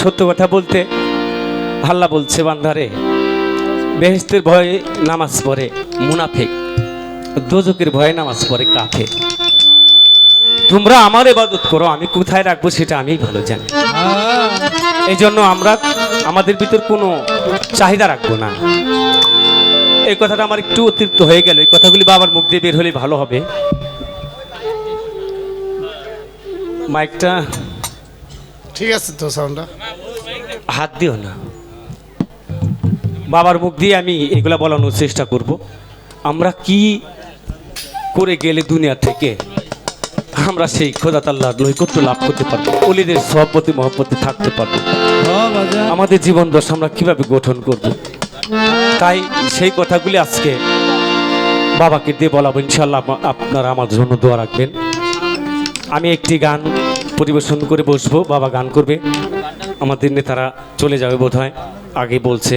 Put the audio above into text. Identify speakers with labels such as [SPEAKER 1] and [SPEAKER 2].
[SPEAKER 1] সত্য কথা বলতে আল্লাহ বলছে বান্দারে বেহেশতের ভয়ে নামাজ পড়ে মুনাফিক, দোজকের ভয়ে নামাজ পড়ে কাফের। তোমরা আমার ইবাদত করো, আমি কোথায় রাখবো সেটা আমিই ভালো জানি। এই জন্য আমরা আমাদের ভিতর কোনো চাহিদা রাখবো না। এই কথাটা আমার একটু অতিরিক্ত হয়ে গেল, এই কথাগুলি বাবার মুখ দিয়ে বের হলে ভালো হবে। মাইকটা
[SPEAKER 2] ঠিক আছে তো সাউন্ডটা
[SPEAKER 1] হাত দিও না, বাবার মুখ দিয়ে আমি এগুলা বলানোর চেষ্টা করব। আমরা কি করে গেলে দুনিয়া থেকে আমরা সেই খোদাত আল্লাহর নৈকট্য লাভ করতে পারবো, ওলিদের সহবতে মহব্বতে থাকতে পারবো, আমাদের জীবন দশা আমরা কিভাবে গঠন করব। তাই সেই কথাগুলি আজকে বাবাকে দিয়ে বলাবো। ইনশাল্লাহ আপনারা আমার জন্য দোয়া রাখবেন। আমি একটি গান পরিবেশন করে বসবো, বাবা গান করবে, আমাদের নেতারা চলে যাবে বোধ হয়, আগে বলছে।